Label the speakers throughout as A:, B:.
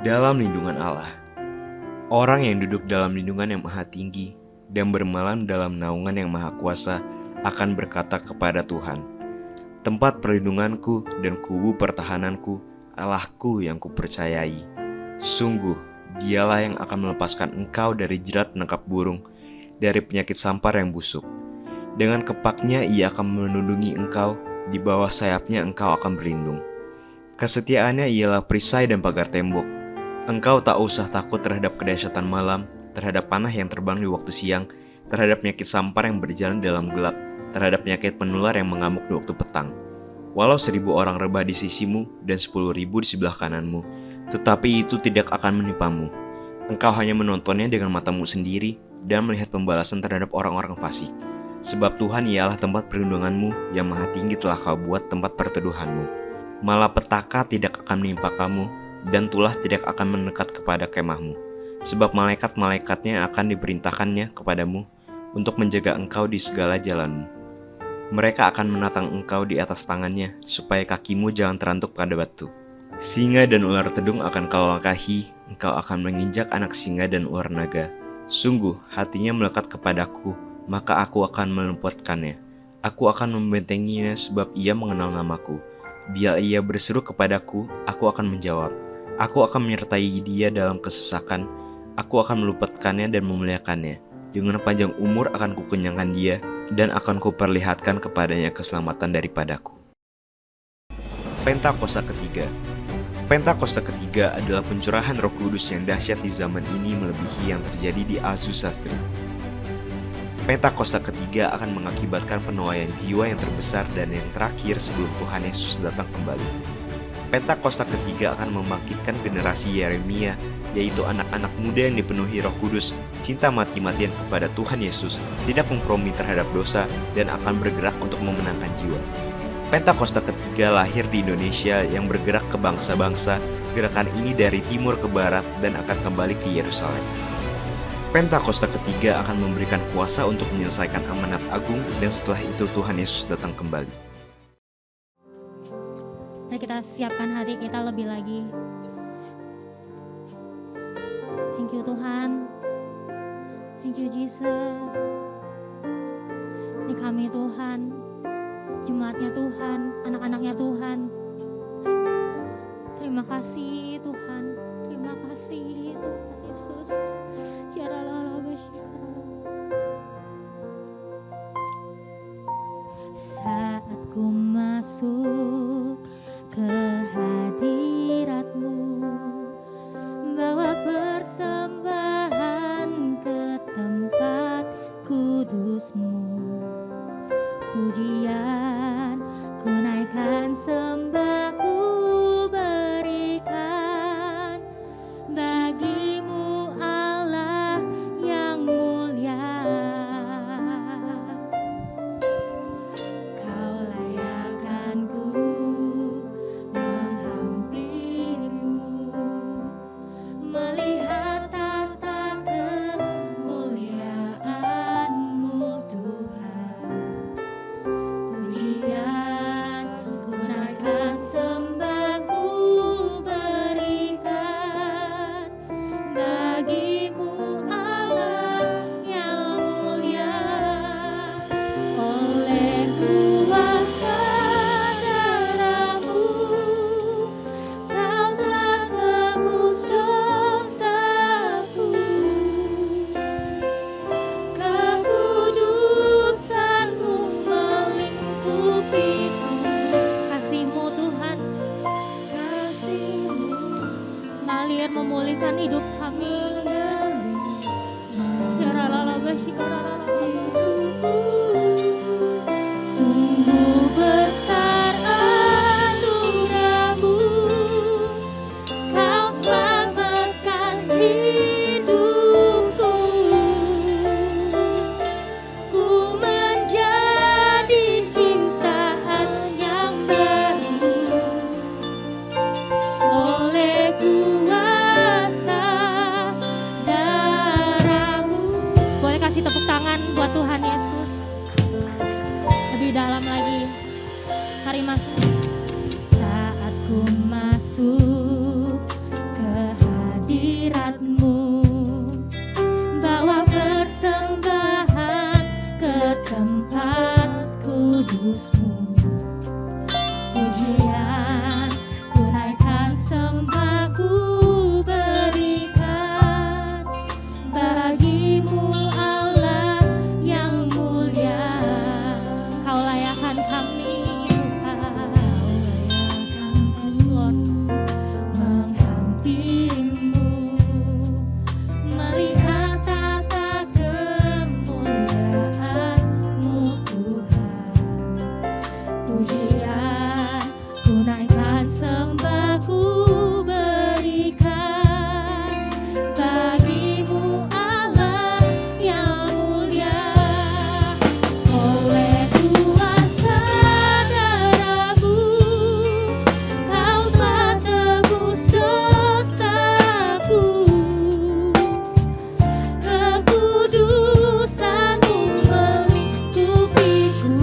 A: dalam lindungan Allah. Orang yang duduk dalam lindungan yang maha tinggi dan bermalam dalam naungan yang maha kuasa akan berkata kepada Tuhan, tempat perlindunganku dan kubu pertahananku, Allahku yang kupercayai. Sungguh, dialah yang akan melepaskan engkau dari jerat penangkap burung, dari penyakit sampar yang busuk. Dengan kepaknya ia akan melindungi engkau, di bawah sayapnya engkau akan berlindung. Kesetiaannya ialah perisai dan pagar tembok. Engkau tak usah takut terhadap kedahsyatan malam, terhadap panah yang terbang di waktu siang, terhadap penyakit sampar yang berjalan dalam gelap, terhadap penyakit penular yang mengamuk di waktu petang. Walau 1.000 orang rebah di sisimu dan 10.000 di sebelah kananmu, tetapi itu tidak akan menimpamu. Engkau hanya menontonnya dengan matamu sendiri dan melihat pembalasan terhadap orang-orang fasik. Sebab Tuhan ialah tempat perlindunganmu, yang maha tinggi telah kau buat tempat perteduhanmu. Malapetaka tidak akan menimpa kamu, dan tulah tidak akan mendekat kepada kemahmu. Sebab malaikat-malaikatnya akan diperintahkannya kepadamu untuk menjaga engkau di segala jalanmu. Mereka akan menatang engkau di atas tangannya, supaya kakimu jangan terantuk pada batu. Singa dan ular tedung akan kau langkahi, engkau akan menginjak anak singa dan ular naga. Sungguh, hatinya melekat kepadaku, maka aku akan meluputkannya. Aku akan membentenginya sebab ia mengenal namaku. Bila ia berseru kepadaku, aku akan menjawab. Aku akan menyertai dia dalam kesesakan. Aku akan meluputkannya dan memuliakannya. Dengan panjang umur akan kukenyangkan dia, dan akan kuperlihatkan kepadanya keselamatan daripadaku. Pentakosta ketiga. Pentakosta ketiga adalah pencurahan Roh Kudus yang dahsyat di zaman ini melebihi yang terjadi di Azusa Street. Pentakosta ketiga akan mengakibatkan penuaian jiwa yang terbesar dan yang terakhir sebelum Tuhan Yesus datang kembali. Pentakosta ketiga akan membangkitkan generasi Yeremia, yaitu anak-anak muda yang dipenuhi Roh Kudus, cinta mati-matian kepada Tuhan Yesus, tidak kompromi terhadap dosa, dan akan bergerak untuk memenangkan jiwa. Pentakosta ketiga lahir di Indonesia yang bergerak ke bangsa-bangsa. Gerakan ini dari timur ke barat dan akan kembali ke Yerusalem. Pentakosta ketiga akan memberikan kuasa untuk menyelesaikan amanat agung, dan setelah itu Tuhan Yesus datang kembali.
B: Mari kita siapkan hati kita lebih lagi. Thank you Tuhan. Thank you Jesus. Ini kami Tuhan, jemaatnya Tuhan, anak-anaknya Tuhan. Terima kasih Tuhan. Terima kasih Tuhan Yesus. Saat ku masuk ke hadirat-Mu, bawa persembahan ke tempat kudus-Mu, pujian ku naikkan, sembah ku berikan bagi-Mu Allah yang mulia. Kau layakkan ku menghampirimu, melihat tahta kemuliaan-Mu Tuhan. Pujian ku naikkan, sembah ku berikan bagi-Mu Allah yang mulia. Oleh kuasa darah-Mu, Kau telah tebus dosaku. Kekudusan-Mu melingkupiku. Kasih-Mu Tuhan, kasih-Mu mengalir memulihkan hidup kami. Ya Ralala hidupku sungguh besar anugerah-Mu, Kau selamatkan hidupku. Ku menjadi ciptaan yang baru oleh kuasa darah-Mu. Boleh kasih tepuk tangan buat Tuhan Yesus. Lebih dalam lagi. Mari masuk. Saat ku masuk ke Pujian ku naikkan, sembah ku berikan bagimu Allah yang mulia. Kau layakkan kami Tuhan, Yes, Lord. Menghampirimu, melihat tata kemuliaan-Mu Tuhan. Pujian ku naikkan, sembah ku berikan bagimu Allah yang mulia. Oleh kuasa darah-Mu Kau telah tebus dosaku, kekudusan-Mu melingkupiku.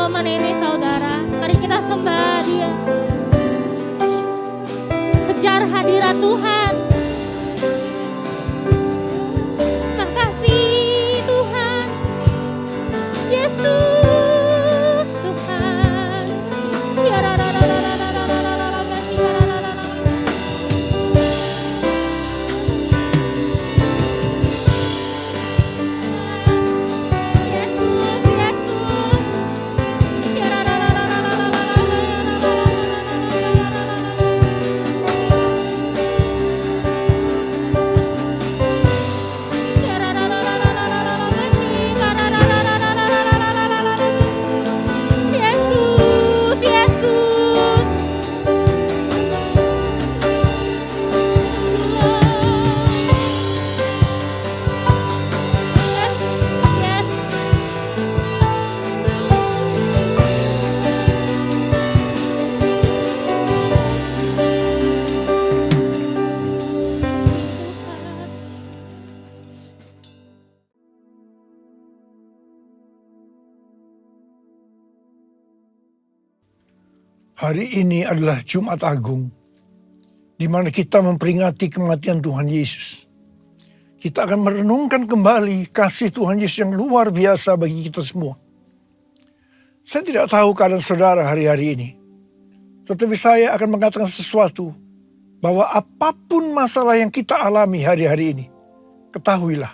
B: momen ini saudara. Mari kita sembah Dia. Kejar hadirat Tuhan. Makasih Tuhan. Yesus Tuhan. Ya ra ra ra ra ra ra ra ra ra ra kasih ra ra ra ra ra. Yesus, Yesus. Ya ra ra ra ra ra ra ra ra ra ra ra ya ra ra ra ra ra ra ra ra kasih ra ra ra ra ra ra ra ra ra ra. Yesus, Yesus. Yes, yes.
C: Hari ini adalah Jumat Agung, di mana kita memperingati kematian Tuhan Yesus. Kita akan merenungkan kembali kasih Tuhan Yesus yang luar biasa bagi kita semua. Saya tidak tahu keadaan saudara hari-hari ini, tetapi saya akan mengatakan sesuatu, bahwa apapun masalah yang kita alami hari-hari ini, ketahuilah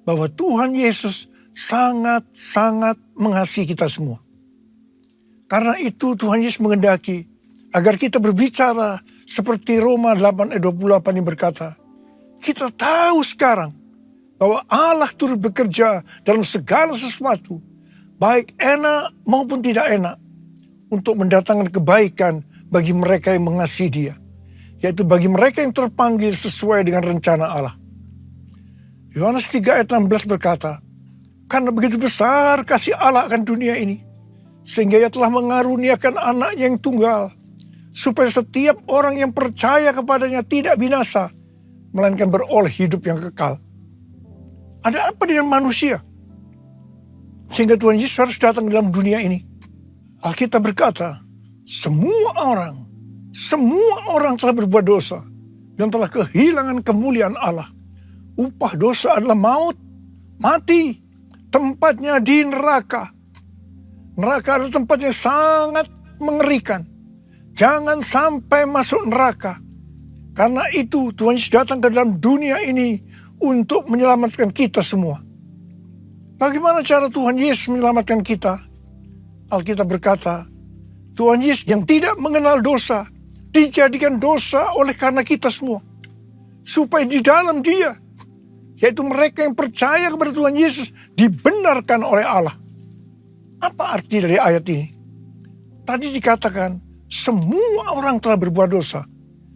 C: bahwa Tuhan Yesus sangat-sangat mengasihi kita semua. Karena itu Tuhan Yesus menghendaki agar kita berbicara seperti Roma 8 ayat 28 yang berkata, kita tahu sekarang bahwa Allah turut bekerja dalam segala sesuatu, baik enak maupun tidak enak, untuk mendatangkan kebaikan bagi mereka yang mengasihi Dia, yaitu bagi mereka yang terpanggil sesuai dengan rencana Allah. Yohanes 3 ayat 16 berkata, karena begitu besar kasih Allah akan dunia ini, sehingga Ia telah mengaruniakan anaknya yang tunggal, supaya setiap orang yang percaya kepadanya tidak binasa, melainkan beroleh hidup yang kekal. Ada apa dengan manusia sehingga Tuhan Yesus harus datang dalam dunia ini? Alkitab berkata, semua orang telah berbuat dosa dan telah kehilangan kemuliaan Allah. Upah dosa adalah maut, mati, tempatnya di neraka. Neraka adalah tempat yang sangat mengerikan. Jangan sampai masuk neraka. Karena itu Tuhan Yesus datang ke dalam dunia ini untuk menyelamatkan kita semua. Bagaimana cara Tuhan Yesus menyelamatkan kita? Alkitab berkata, Tuhan Yesus yang tidak mengenal dosa, dijadikan dosa oleh karena kita semua. Supaya di dalam Dia, yaitu mereka yang percaya kepada Tuhan Yesus, dibenarkan oleh Allah. Apa arti dari ayat ini? Tadi dikatakan, semua orang telah berbuat dosa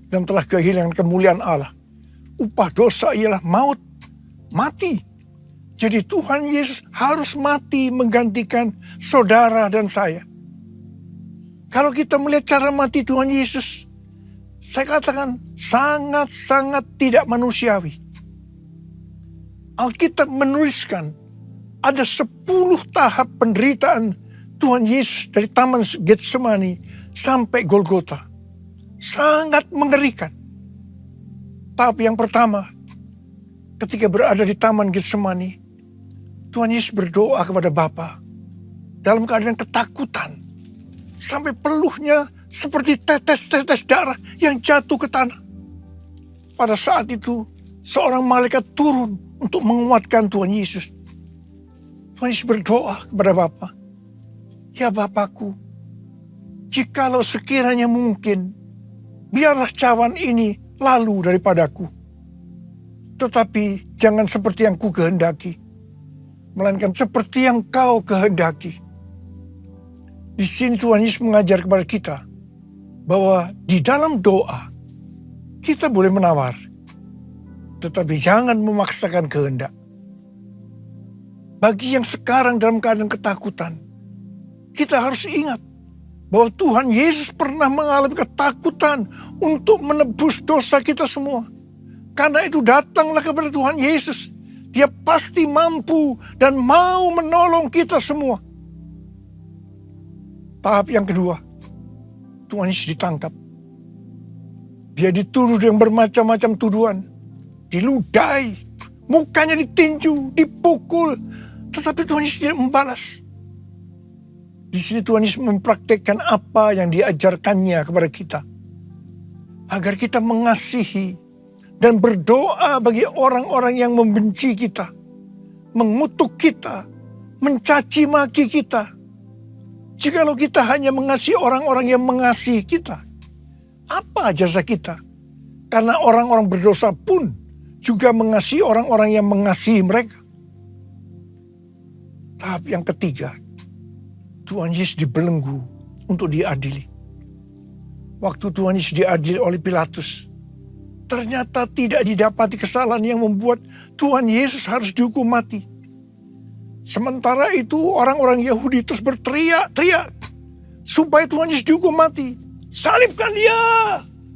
C: dan telah kehilangan kemuliaan Allah. Upah dosa ialah maut, mati. Jadi Tuhan Yesus harus mati menggantikan saudara dan saya. Kalau kita melihat cara mati Tuhan Yesus, saya katakan sangat-sangat tidak manusiawi. Alkitab menuliskan ada 10 tahap penderitaan Tuhan Yesus dari Taman Getsemani sampai Golgota. Sangat mengerikan. Tapi yang pertama, ketika berada di Taman Getsemani, Tuhan Yesus berdoa kepada Bapa dalam keadaan ketakutan. Sampai peluhnya seperti tetes-tetes darah yang jatuh ke tanah. Pada saat itu, seorang malaikat turun untuk menguatkan Tuhan Yesus. Tuhan Yesus berdoa kepada Bapa, ya Bapakku, jikalau sekiranya mungkin, biarlah cawan ini lalu daripadaku. Tetapi jangan seperti yang ku kehendaki, melainkan seperti yang kau kehendaki. Di sini Tuhan Yesus mengajar kepada kita bahwa di dalam doa kita boleh menawar, tetapi jangan memaksakan kehendak. Bagi yang sekarang dalam keadaan ketakutan, kita harus ingat bahwa Tuhan Yesus pernah mengalami ketakutan untuk menebus dosa kita semua. Karena itu datanglah kepada Tuhan Yesus. Dia pasti mampu dan mau menolong kita semua. Tahap yang kedua, Tuhan Yesus ditangkap. Dia dituduh dengan bermacam-macam tuduhan. Diludahi, mukanya ditinju, dipukul. Tetapi Tuhan Yesus tidak membalas. Di sini Tuhan Yesus mempraktekkan apa yang diajarkannya kepada kita. Agar kita mengasihi dan berdoa bagi orang-orang yang membenci kita. Mengutuk kita, mencaci maki kita. Jikalau kita hanya mengasihi orang-orang yang mengasihi kita, apa jasa kita? Karena orang-orang berdosa pun juga mengasihi orang-orang yang mengasihi mereka. Tahap yang ketiga, Tuhan Yesus dibelenggu untuk diadili. Waktu Tuhan Yesus diadili oleh Pilatus, ternyata tidak didapati kesalahan yang membuat Tuhan Yesus harus dihukum mati. Sementara itu orang-orang Yahudi terus berteriak-teriak supaya Tuhan Yesus dihukum mati. Salibkan dia!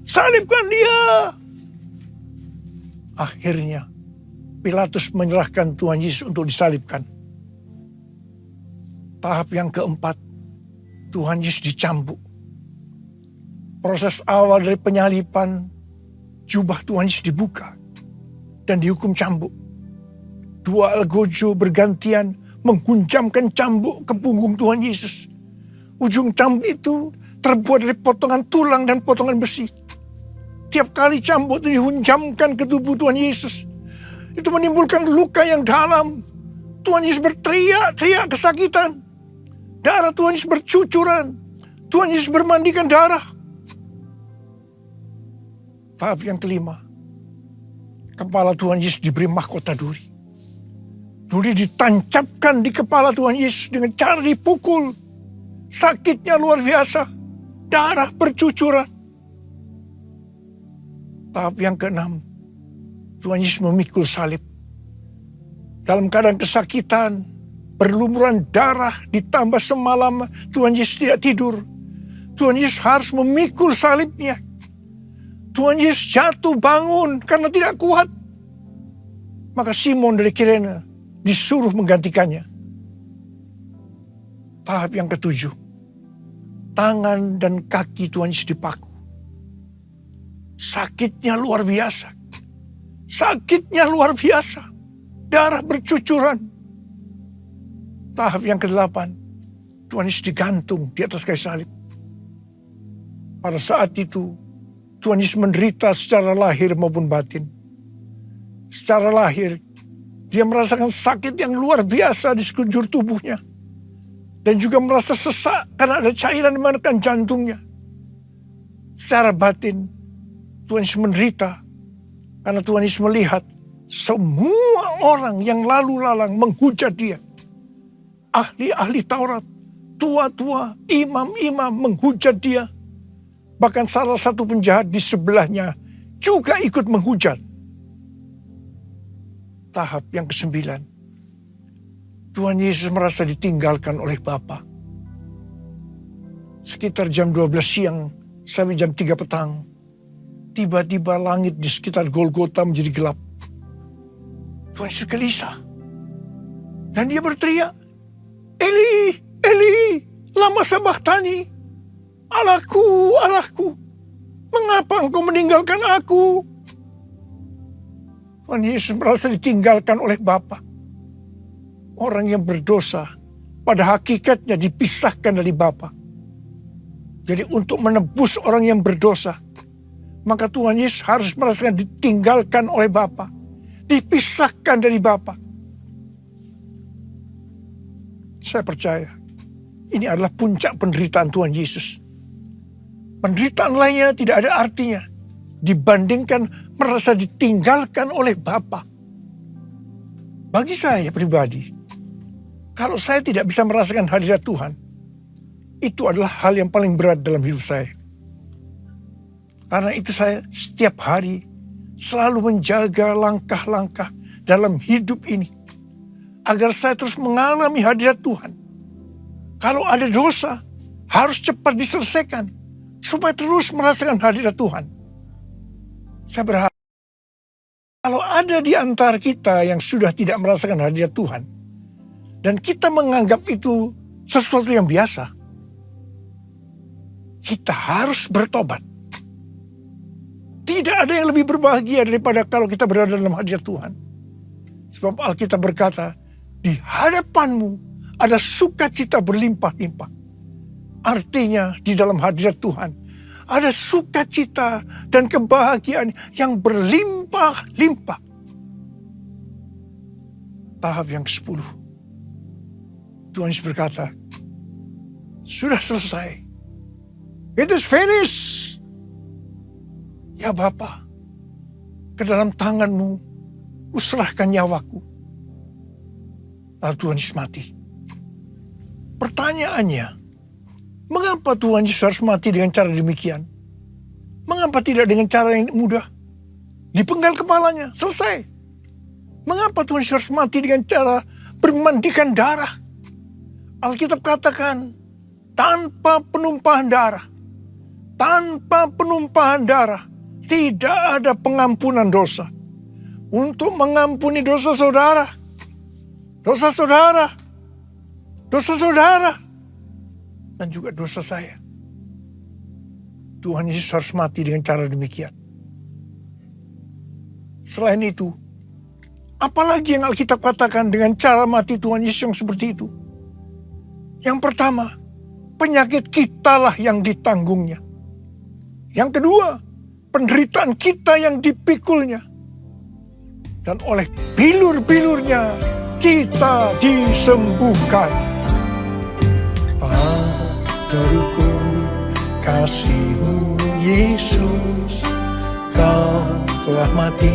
C: Salibkan dia! Akhirnya Pilatus menyerahkan Tuhan Yesus untuk disalibkan. Tahap yang keempat, Tuhan Yesus dicambuk. Proses awal dari penyaliban, jubah Tuhan Yesus dibuka dan dihukum cambuk. Dua algojo bergantian menghunjamkan cambuk ke punggung Tuhan Yesus. Ujung cambuk itu terbuat dari potongan tulang dan potongan besi. Tiap kali cambuk itu dihunjamkan ke tubuh Tuhan Yesus, itu menimbulkan luka yang dalam. Tuhan Yesus berteriak-teriak kesakitan. Darah Tuhan Yesus bercucuran. Tuhan Yesus bermandikan darah. Tahap yang kelima, kepala Tuhan Yesus diberi mahkota duri. Duri ditancapkan di kepala Tuhan Yesus dengan cara dipukul. Sakitnya luar biasa. Darah bercucuran. Tahap yang keenam, Tuhan Yesus memikul salib. Dalam keadaan kesakitan, berlumuran darah, ditambah semalam Tuhan Yesus tidak tidur. Tuhan Yesus harus memikul salibnya. Tuhan Yesus jatuh bangun karena tidak kuat. Maka Simon dari Kirene disuruh menggantikannya. Tahap yang ketujuh, tangan dan kaki Tuhan Yesus dipaku. Sakitnya luar biasa. Sakitnya luar biasa. Darah bercucuran. Tahap yang kedelapan, Tuhan Yesus digantung di atas kayu salib. Pada saat itu, Tuhan Yesus menderita secara lahir maupun batin. Secara lahir, dia merasakan sakit yang luar biasa di sekujur tubuhnya. Dan juga merasa sesak karena ada cairan di menekan jantungnya. Secara batin, Tuhan Yesus menderita karena Tuhan Yesus melihat semua orang yang lalu lalang menghujat dia. Ahli-ahli Taurat, tua-tua, imam-imam menghujat dia. Bahkan salah satu penjahat di sebelahnya juga ikut menghujat. Tahap yang kesembilan, Tuhan Yesus merasa ditinggalkan oleh Bapa. Sekitar jam 12 siang sampai jam 3 petang, tiba-tiba langit di sekitar Golgota menjadi gelap. Tuhan Yesus gelisah. Dan dia berteriak, Eli, Eli, lama sabachthani. Allahku, Allahku, mengapa engkau meninggalkan aku? Tuhan Yesus merasa ditinggalkan oleh Bapa. Orang yang berdosa pada hakikatnya dipisahkan dari Bapa. Jadi untuk menebus orang yang berdosa, maka Tuhan Yesus harus merasakan ditinggalkan oleh Bapa. Dipisahkan dari Bapa. Saya percaya ini adalah puncak penderitaan Tuhan Yesus. Penderitaan lainnya tidak ada artinya dibandingkan merasa ditinggalkan oleh Bapa. Bagi saya pribadi, kalau saya tidak bisa merasakan hadirat Tuhan, itu adalah hal yang paling berat dalam hidup saya. Karena itu saya setiap hari selalu menjaga langkah-langkah dalam hidup ini, agar saya terus mengalami hadirat Tuhan. Kalau ada dosa, harus cepat diselesaikan, supaya terus merasakan hadirat Tuhan. Saya berharap kalau ada di antara kita yang sudah tidak merasakan hadirat Tuhan, dan kita menganggap itu sesuatu yang biasa, kita harus bertobat. Tidak ada yang lebih berbahagia daripada kalau kita berada dalam hadirat Tuhan. Sebab Alkitab berkata, di hadapanmu ada sukacita berlimpah-limpah. Artinya di dalam hadirat Tuhan ada sukacita dan kebahagiaan yang berlimpah-limpah. Tahap yang ke-10. Tuhan Yesus berkata, sudah selesai. It is finished. Ya Bapa, ke dalam tanganmu userahkan nyawaku. Lalu Tuhan Yesus mati. Pertanyaannya, mengapa Tuhan Yesus harus mati dengan cara demikian? Mengapa tidak dengan cara yang mudah? Dipenggal kepalanya, selesai. Mengapa Tuhan Yesus harus mati dengan cara bermandikan darah? Alkitab katakan, tanpa penumpahan darah. Tanpa penumpahan darah, tidak ada pengampunan dosa. Untuk mengampuni dosa saudara, dan juga dosa saya, Tuhan Yesus harus mati dengan cara demikian. Selain itu, apalagi yang Alkitab katakan dengan cara mati Tuhan Yesus yang seperti itu? Yang pertama, penyakit kitalah yang ditanggungnya. Yang kedua, penderitaan kita yang dipikulnya. Dan oleh bilur-bilurnya kita disembuhkan. Padaku kasih-Mu Yesus, Kau telah mati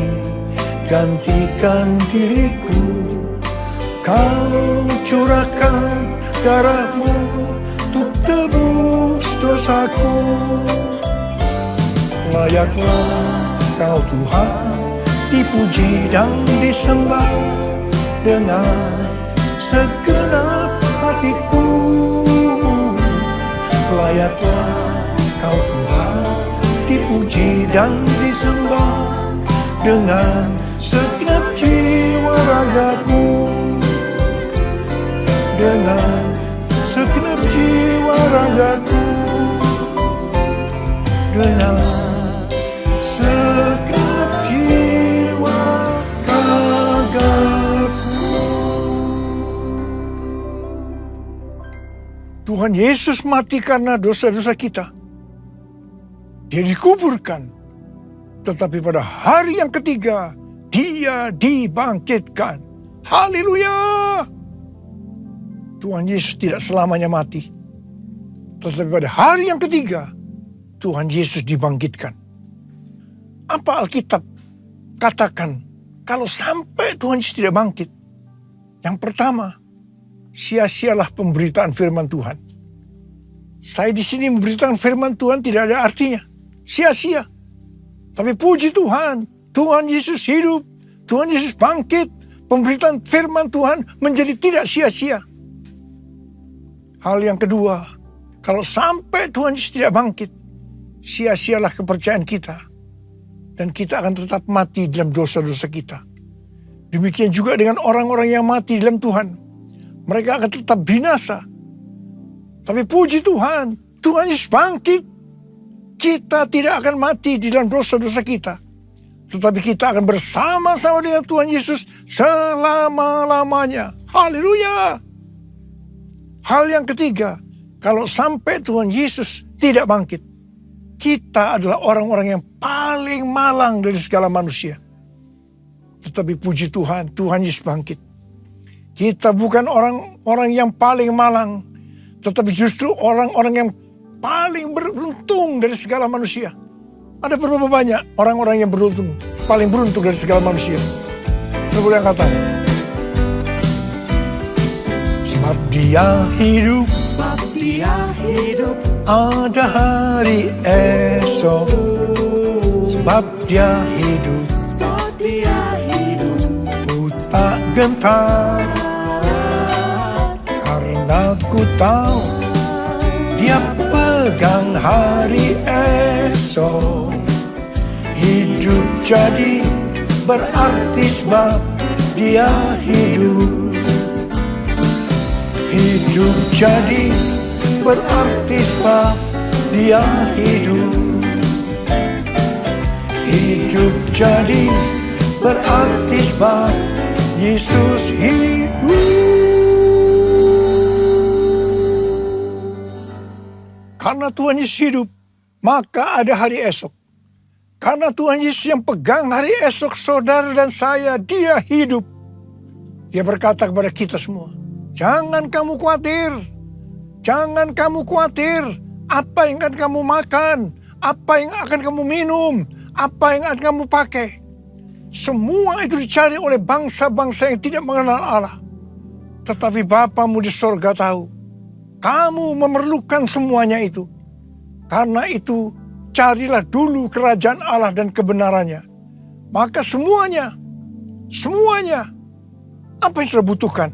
C: gantikan diriku. Kau curahkan darah-Mu untuk tebus dosaku. Layaklah Kau Tuhan dipuji dan disembah dengan segenap hatiku. Layaklah Kau Tuhan dipuji dan disembah dengan segenap jiwa ragaku. Dengan segenap jiwa ragaku. Dengan segenap jiwa ragaku. Tuhan Yesus mati karena dosa-dosa kita. Dia dikuburkan. Tetapi pada hari yang ketiga, Dia dibangkitkan. Haleluya! Tuhan Yesus tidak selamanya mati. Tetapi pada hari yang ketiga, Tuhan Yesus dibangkitkan. Apa Alkitab katakan kalau sampai Tuhan Yesus tidak bangkit? Yang pertama, sia-sialah pemberitaan firman Tuhan. Saya di sini memberitakan firman Tuhan tidak ada artinya. Sia-sia. Tapi puji Tuhan, Tuhan Yesus hidup, Tuhan Yesus bangkit, pemberitaan firman Tuhan menjadi tidak sia-sia. Hal yang kedua, kalau sampai Tuhan Yesus tidak bangkit, sia-sialah kepercayaan kita. Dan kita akan tetap mati dalam dosa-dosa kita. Demikian juga dengan orang-orang yang mati dalam Tuhan. Mereka akan tetap binasa. Tapi puji Tuhan, Tuhan Yesus bangkit. Kita tidak akan mati di dalam dosa-dosa kita. Tetapi kita akan bersama-sama dengan Tuhan Yesus selama-lamanya. Haleluya! Hal yang ketiga, kalau sampai Tuhan Yesus tidak bangkit, kita adalah orang-orang yang paling malang dari segala manusia. Tetapi puji Tuhan, Tuhan Yesus bangkit. Kita bukan orang-orang yang paling malang, tetapi justru orang-orang yang paling beruntung dari segala manusia. Ada berapa banyak orang-orang yang beruntung, paling beruntung dari segala manusia? Saya boleh angkat tangan. Sebab dia hidup, ada hari esok. Sebab dia hidup, ku tak gentar. Karena ku tahu dia pegang hari esok. Hidup jadi berarti sebab dia hidup. Hidup jadi berarti sebab Dia hidup. Hidup jadi berarti sebab Yesus hidup. Karena Tuhan Yesus hidup, maka ada hari esok. Karena Tuhan Yesus yang pegang hari esok saudara dan saya, Dia hidup. Dia berkata kepada kita semua, jangan kamu khawatir. Jangan kamu khawatir apa yang akan kamu makan, apa yang akan kamu minum, apa yang akan kamu pakai. Semua itu dicari oleh bangsa-bangsa yang tidak mengenal Allah. Tetapi Bapamu di sorga tahu, kamu memerlukan semuanya itu. Karena itu, carilah dulu kerajaan Allah dan kebenarannya. Maka semuanya, apa yang sudah butuhkan,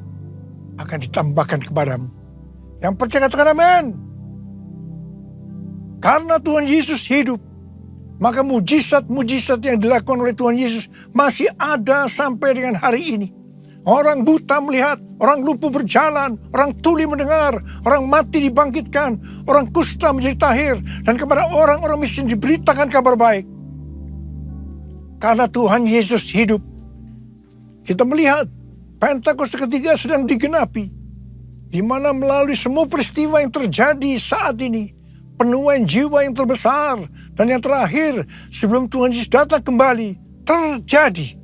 C: akan ditambahkan kepadamu. Yang percaya katakan amin. Karena Tuhan Yesus hidup, maka mujizat-mujizat yang dilakukan oleh Tuhan Yesus masih ada sampai dengan hari ini. Orang buta melihat, orang lumpuh berjalan, orang tuli mendengar, orang mati dibangkitkan, orang kusta menjadi tahir, dan kepada orang-orang miskin diberitakan kabar baik. Karena Tuhan Yesus hidup, kita melihat Pentakosta ketiga sedang digenapi, di mana melalui semua peristiwa yang terjadi saat ini, penuaian jiwa yang terbesar dan yang terakhir sebelum Tuhan Yesus datang kembali terjadi.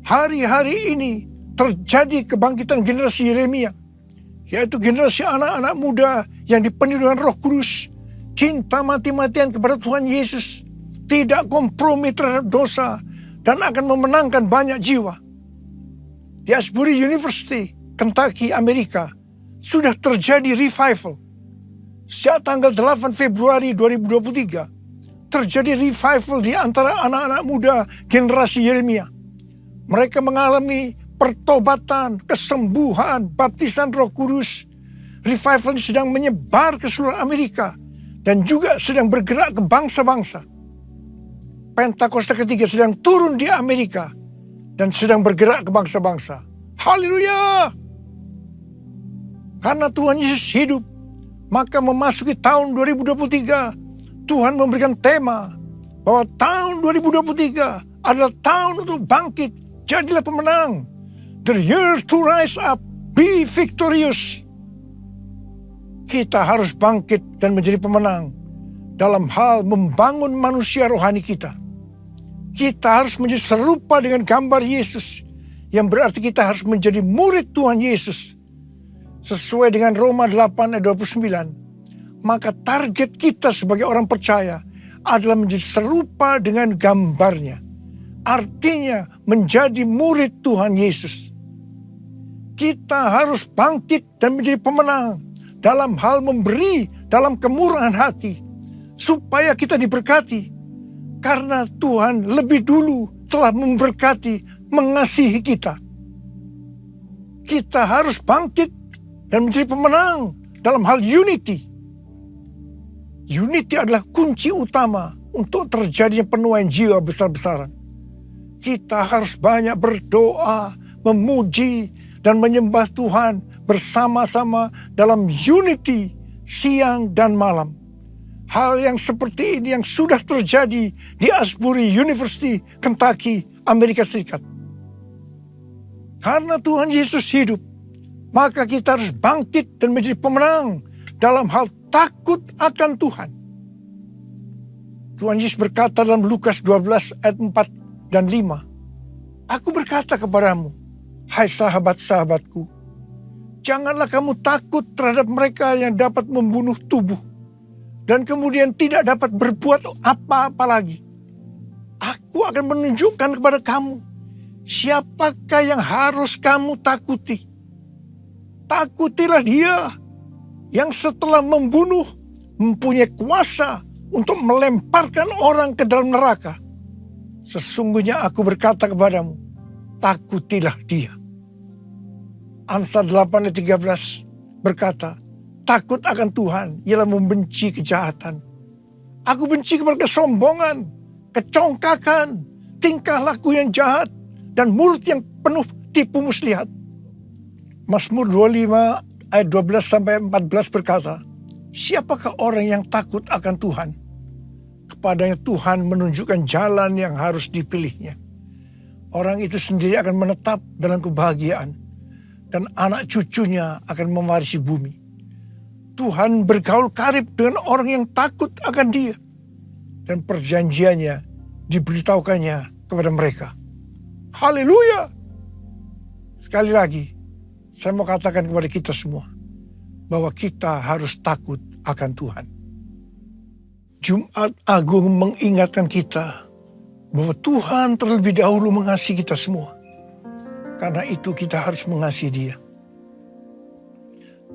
C: Hari-hari ini terjadi kebangkitan generasi Yeremia, yaitu generasi anak-anak muda yang dipenuhi dengan Roh Kudus, cinta mati-matian kepada Tuhan Yesus, tidak kompromi terhadap dosa, dan akan memenangkan banyak jiwa. Di Asbury University, Kentucky, Amerika, sudah terjadi revival. Sejak tanggal 8 Februari 2023, terjadi revival di antara anak-anak muda generasi Yeremia. Mereka mengalami pertobatan, kesembuhan, baptisan Roh Kudus. Revival ini sedang menyebar ke seluruh Amerika dan juga sedang bergerak ke bangsa-bangsa. Pentakosta ketiga sedang turun di Amerika dan sedang bergerak ke bangsa-bangsa. Haleluya! Karena Tuhan Yesus hidup, maka memasuki tahun 2023, Tuhan memberikan tema bahwa tahun 2023 adalah tahun untuk bangkit. Jadilah pemenang. The year to rise up, be victorious. Kita harus bangkit dan menjadi pemenang dalam hal membangun manusia rohani kita. Kita harus menjadi serupa dengan gambar Yesus, yang berarti kita harus menjadi murid Tuhan Yesus. Sesuai dengan Roma 8 ayat 29, maka target kita sebagai orang percaya adalah menjadi serupa dengan gambarnya. Artinya menjadi murid Tuhan Yesus. Kita harus bangkit dan menjadi pemenang dalam hal memberi, dalam kemurahan hati, supaya kita diberkati. Karena Tuhan lebih dulu telah memberkati, mengasihi kita. Kita harus bangkit dan menjadi pemenang dalam hal unity. Unity adalah kunci utama untuk terjadinya penuaian jiwa besar-besaran. Kita harus banyak berdoa, memuji, dan menyembah Tuhan bersama-sama dalam unity siang dan malam. Hal yang seperti ini yang sudah terjadi di Asbury University, Kentucky, Amerika Serikat. Karena Tuhan Yesus hidup, maka kita harus bangkit dan menjadi pemenang dalam hal takut akan Tuhan. Tuhan Yesus berkata dalam Lukas 12 ayat 4 dan 5. Aku berkata kepadamu, hai sahabat-sahabatku, janganlah kamu takut terhadap mereka yang dapat membunuh tubuh dan kemudian tidak dapat berbuat apa-apa lagi. Aku akan menunjukkan kepada kamu siapakah yang harus kamu takuti. Takutilah Dia yang setelah membunuh mempunyai kuasa untuk melemparkan orang ke dalam neraka. Sesungguhnya aku berkata kepadamu, takutilah Dia. Amsal 8 ayat 13 berkata, takut akan Tuhan ialah membenci kejahatan. Aku benci kepada kesombongan, kecongkakan, tingkah laku yang jahat, dan mulut yang penuh tipu muslihat. Mazmur 25 ayat 12 sampai 14 berkata, Siapakah orang yang takut akan Tuhan? Kepadanya Tuhan menunjukkan jalan yang harus dipilihnya. Orang itu sendiri akan menetap dalam kebahagiaan, dan anak cucunya akan mewarisi bumi. Tuhan bergaul karib dengan orang yang takut akan Dia, dan perjanjiannya diberitahukannya kepada mereka. Haleluya! Sekali lagi, saya mau katakan kepada kita semua, bahwa kita harus takut akan Tuhan. Jumat Agung mengingatkan kita bahwa Tuhan terlebih dahulu mengasihi kita semua. Karena itu kita harus mengasihi Dia.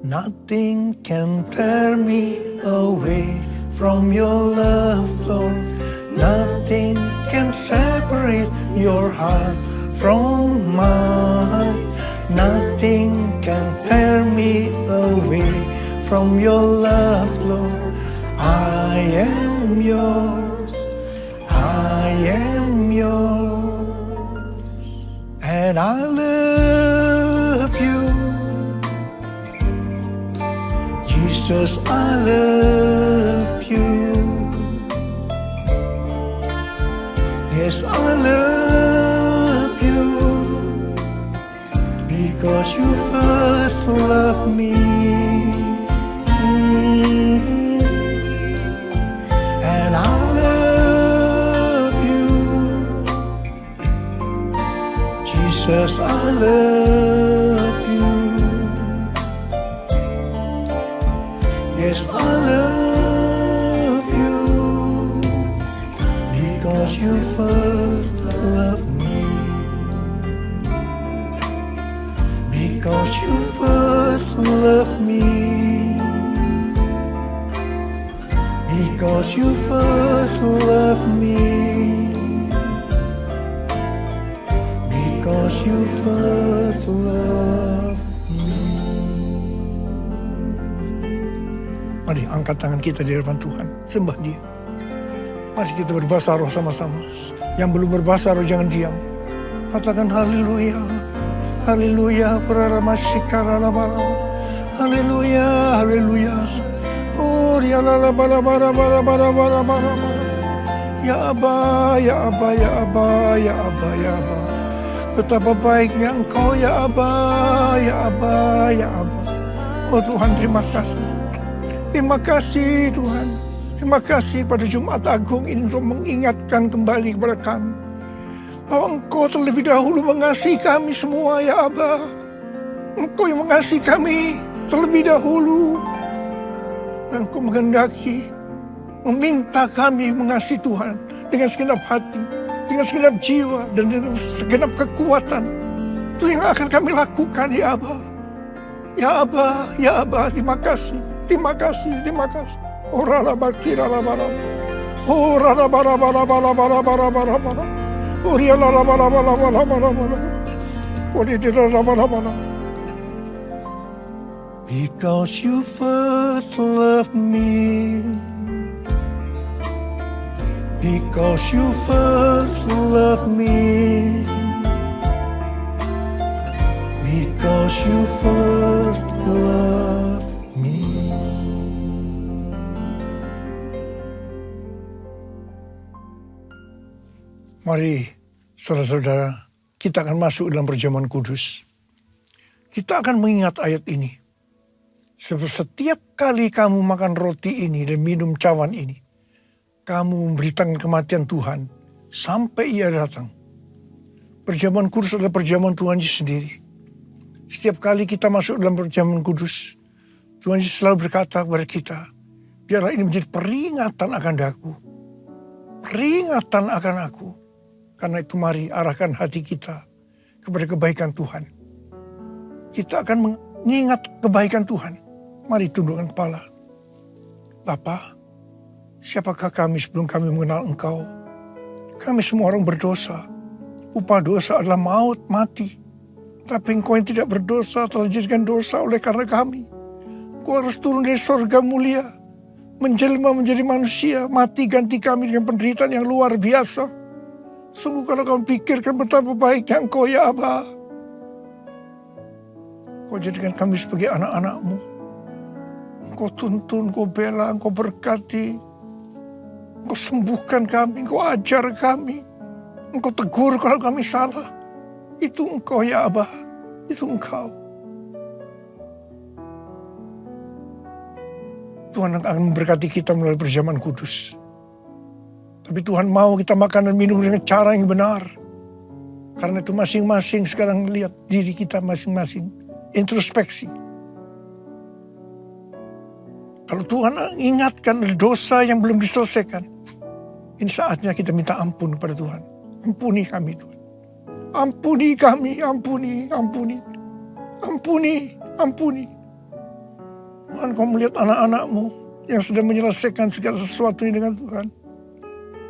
C: Nothing can tear me away from your love, Lord. Nothing can separate your heart from mine. Nothing can tear me away from your love, Lord. I am yours, I am yours, and I love you. Jesus, I love you. Yes, I love you, because you first loved me. And I love you, Jesus, I love you. Yes, I love you, because you first loved me. Because you first loved me. Because you first loved me. Because you first loved me. Mari angkat tangan kita di hadapan Tuhan, sembah Dia. Mari kita berbahasa roh sama-sama. Yang belum berbahasa roh jangan diam. Katakan haleluya. Haleluya. Haleluya. Haleluya. Oh, ya la la bara bara bara bara bara bara bara. Ya Aba, ya Aba, ya Aba, ya Aba, ya Aba. Betapa baiknya Engkau ya Aba, ya Aba, ya Aba. Oh Tuhan, terima kasih. Terima kasih Tuhan. Terima kasih pada Jumat Agung ini untuk mengingatkan kembali kepada kami bahwa Engkau terlebih dahulu mengasihi kami semua ya Aba. Engkau yang mengasihi kami terlebih dahulu. Engkau menghendaki, meminta kami mengasihi Tuhan dengan segenap hati, dengan segenap jiwa, dan dengan segenap kekuatan. Itu yang akan kami lakukan ya Aba. Ya Aba, ya Aba, terima kasih, terima kasih, terima kasih. Orala bakira la bara, orala bara bara bara bara bara bara bara, oriala la bara bara bara bara bara, oriala la bara bara. Because you first loved me. Because you first loved me. Because you first loved me. Mari, saudara-saudara, kita akan masuk dalam perjamuan kudus. Kita akan mengingat ayat ini. Setiap kali kamu makan roti ini dan minum cawan ini, kamu memberitakan kematian Tuhan sampai Ia datang. Perjamuan kudus adalah perjamuan Tuhan Yesus sendiri. Setiap kali kita masuk dalam perjamuan kudus, Tuhan Yesus selalu berkata kepada kita, biarlah ini menjadi peringatan akan Aku. Peringatan akan Aku. Karena itu mari arahkan hati kita kepada kebaikan Tuhan. Kita akan mengingat kebaikan Tuhan. Mari tundukkan kepala. Bapa, siapakah kami sebelum kami mengenal Engkau? Kami semua orang berdosa. Upah dosa adalah maut, mati. Tapi Engkau yang tidak berdosa telah dijadikan dosa oleh karena kami. Engkau harus turun dari surga mulia, menjelma menjadi manusia, mati ganti kami dengan penderitaan yang luar biasa. Sungguh kalau kamu pikirkan betapa baiknya Engkau ya Aba. Engkau jadikan kami sebagai anak-anak-Mu. Engkau tuntun, Engkau bela, Engkau berkati. Engkau sembuhkan kami, Engkau ajar kami. Engkau tegur kalau kami salah. Itu Engkau ya Abah, itu Engkau. Tuhan akan memberkati kita melalui perjamuan kudus. Tapi Tuhan mau kita makan dan minum dengan cara yang benar. Karena itu masing-masing sekarang lihat diri kita masing-masing. Introspeksi. Kalau Tuhan ingatkan dosa yang belum diselesaikan, ini saatnya kita minta ampun kepada Tuhan. Ampuni kami Tuhan. Ampuni kami, ampuni, ampuni. Ampuni, ampuni. Tuhan, Kau melihat anak-anak-Mu yang sedang menyelesaikan segala sesuatu ini dengan Tuhan.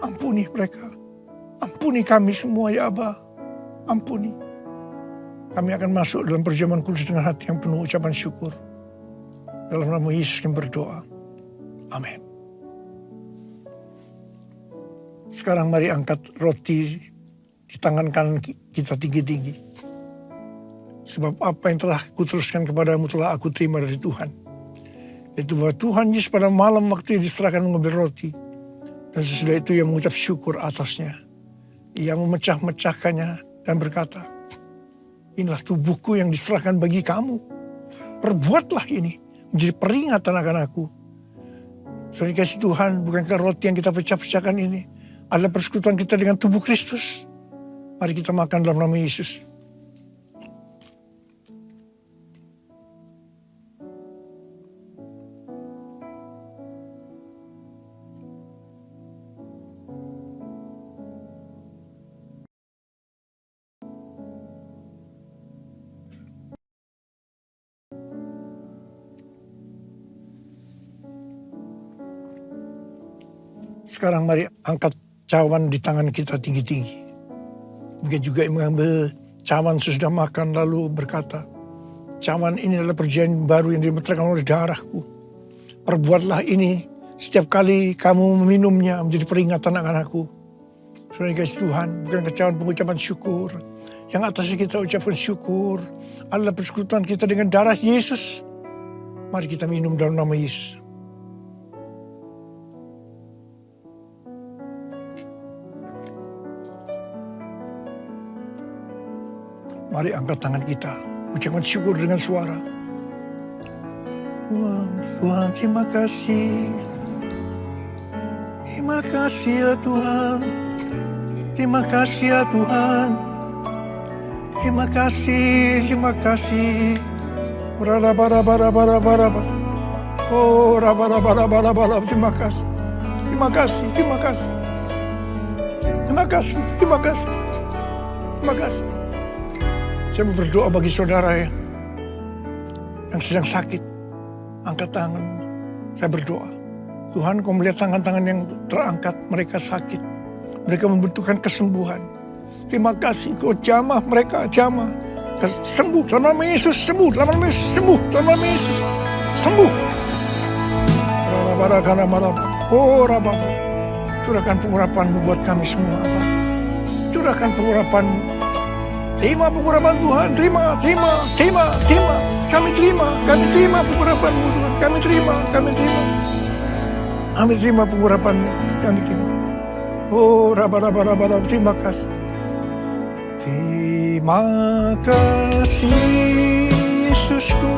C: Ampuni mereka. Ampuni kami semua ya Abah. Ampuni. Kami akan masuk dalam perjamuan kudus dengan hati yang penuh ucapan syukur. Dalam nama Yesus yang berdoa. Amin. Sekarang mari angkat roti di tangan kanan kita tinggi-tinggi. Sebab apa yang telah kuteruskan kepadamu telah aku terima dari Tuhan. Yaitu bahwa Tuhan Yesus pada malam waktu diserahkan mengambil roti. Dan sesudah itu ia mengucap syukur atasnya. Ia memecah-mecahkannya dan berkata, inilah tubuhku yang diserahkan bagi kamu. Perbuatlah ini menjadi peringatan akan aku. Saudara kasih Tuhan, bukankah roti yang kita pecah-pecahkan ini adalah persekutuan kita dengan tubuh Kristus? Mari kita makan dalam nama Yesus. Sekarang mari angkat cawan di tangan kita tinggi-tinggi. Mungkin juga mengambil cawan sesudah makan lalu berkata, cawan ini adalah perjanjian baru yang dimeteraikan oleh darahku. Perbuatlah ini setiap kali kamu meminumnya menjadi peringatan akan aku. Saudara kasih Tuhan, bukan cawan pengucapan syukur. Yang atasnya kita ucapkan syukur adalah persekutuan kita dengan darah Yesus. Mari kita minum dalam nama Yesus. Mari angkat tangan kita, ucapkan syukur dengan suara. Tuhan, terima kasih. Terima kasih ya Tuhan. Terima kasih ya Tuhan. Terima kasih, terima kasih. Oh, terima kasih. Terima kasih, terima kasih. Terima kasih, terima kasih. Terima kasih. Saya mau berdoa bagi saudara yang sedang sakit. Angkat tangan. Saya berdoa. Tuhan, Kau melihat tangan-tangan yang terangkat. Mereka sakit. Mereka membutuhkan kesembuhan. Terima kasih. Kau jamah mereka. Jamah. Sembuh. Dalam nama Yesus. Sembuh. Dalam nama Yesus. Sembuh. Dalam nama Yesus. Sembuh. Oh, Rabba. Curahkan pengurapan-Mu buat kami semua. Curahkan pengurapan-Mu. Terima pengurapan Tuhan, terima. Kami terima pengurapan-Mu Tuhan. Kami terima. Kami terima pengurapan-Mu, kami terima. Oh, Rabba, terima kasih. Terima kasih Yesusku,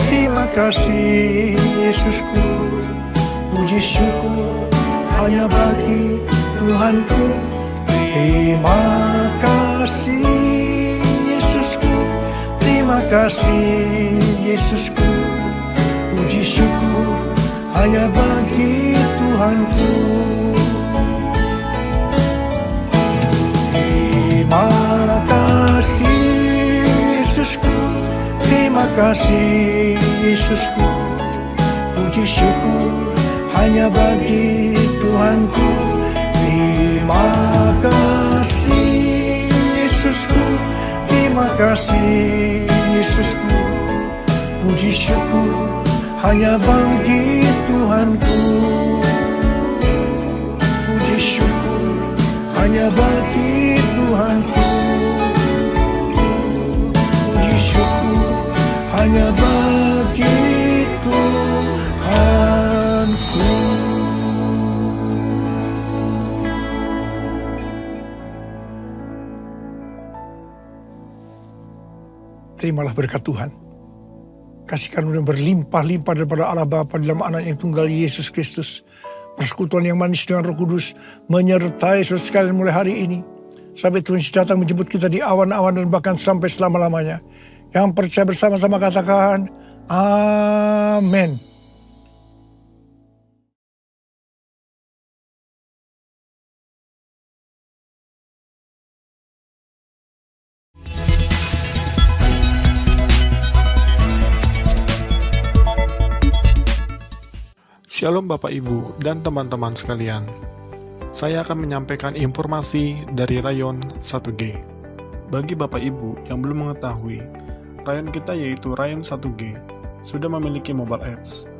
C: terima kasih Yesusku. Puji syukur hanya bagi Tuhanku. Terima kasih Yesusku, terima kasih Yesusku. Puji syukur hanya bagi Tuhanku. Terima kasih Yesusku, terima kasih Yesusku. Puji syukur hanya bagi Tuhanku. Terima kasih Yesusku, terima kasih Yesusku. Puji syukur hanya bagi Tuhanku. Puji syukur hanya bagi Tuhanku. Puji syukur hanya bagi Tuhanku. terimalah berkat Tuhan. Kasih karunia berlimpah-limpah daripada Allah Bapa dalam anak yang tunggal Yesus Kristus. Persekutuan yang manis dengan Roh Kudus menyertai saudara sekalian mulai hari ini. Sampai Tuhan Yesus datang menjemput kita di awan-awan dan bahkan sampai selama-lamanya. Yang percaya bersama-sama katakan, amin.
D: Shalom Bapak Ibu dan teman-teman sekalian. Saya akan menyampaikan informasi dari Rayon 1G. Bagi Bapak Ibu yang belum mengetahui, Rayon kita yaitu Rayon 1G sudah memiliki mobile apps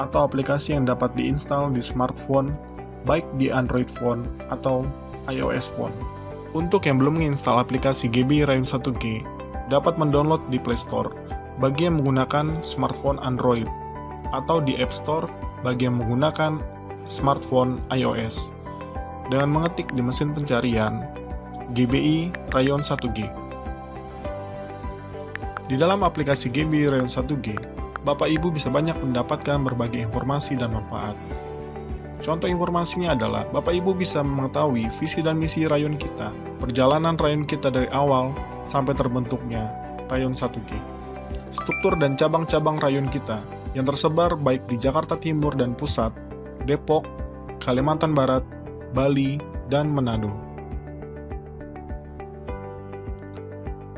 D: atau aplikasi yang dapat diinstal di smartphone, baik di Android phone atau iOS phone. Untuk yang belum menginstal aplikasi GBI Rayon 1G, dapat mendownload di Play Store bagi yang menggunakan smartphone Android atau di App Store bagi yang menggunakan smartphone iOS dengan mengetik di mesin pencarian GBI Rayon 1G. Di dalam aplikasi GBI Rayon 1G, Bapak Ibu bisa banyak mendapatkan berbagai informasi dan manfaat. Contoh informasinya adalah Bapak Ibu bisa mengetahui visi dan misi rayon kita, perjalanan rayon kita dari awal sampai terbentuknya Rayon 1G, struktur dan cabang-cabang rayon kita yang tersebar baik di Jakarta Timur dan Pusat, Depok, Kalimantan Barat, Bali, dan Manado.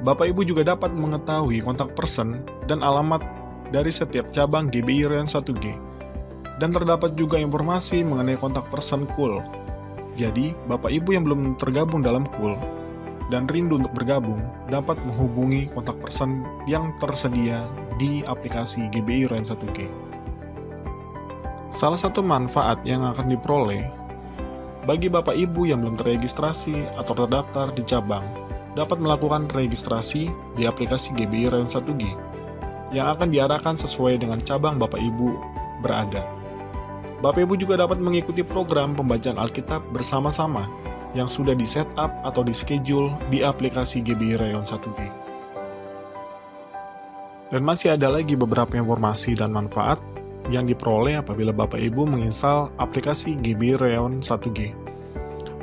D: Bapak Ibu juga dapat mengetahui kontak person dan alamat dari setiap cabang GBI Rayon 1G, dan terdapat juga informasi mengenai kontak person KUL. Jadi, Bapak Ibu yang belum tergabung dalam KUL dan rindu untuk bergabung, dapat menghubungi kontak person yang tersedia di aplikasi GBI Rayon 1G. Salah satu manfaat yang akan diperoleh bagi Bapak Ibu yang belum terregistrasi atau terdaftar di cabang, dapat melakukan registrasi di aplikasi GBI Rayon 1G yang akan diarahkan sesuai dengan cabang Bapak Ibu berada. Bapak Ibu juga dapat mengikuti program pembacaan Alkitab bersama-sama yang sudah di-setup atau di-schedule di aplikasi GBI Rayon 1G. Dan masih ada lagi beberapa informasi dan manfaat yang diperoleh apabila Bapak Ibu menginstal aplikasi GBI Rayon 1G.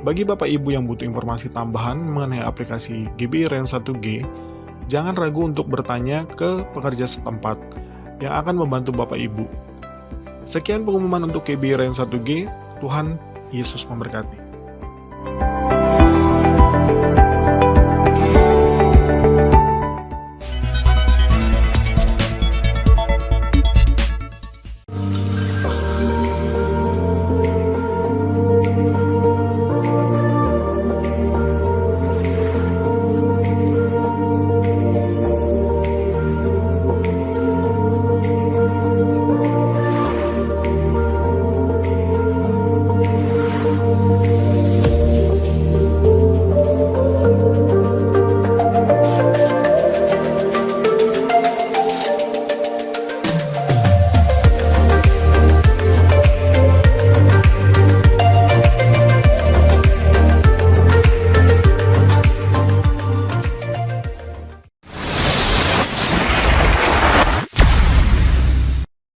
D: Bagi Bapak Ibu yang butuh informasi tambahan mengenai aplikasi GBI Rayon 1G, jangan ragu untuk bertanya ke pekerja setempat yang akan membantu Bapak Ibu. Sekian pengumuman untuk GBI Rayon 1G. Tuhan Yesus memberkati.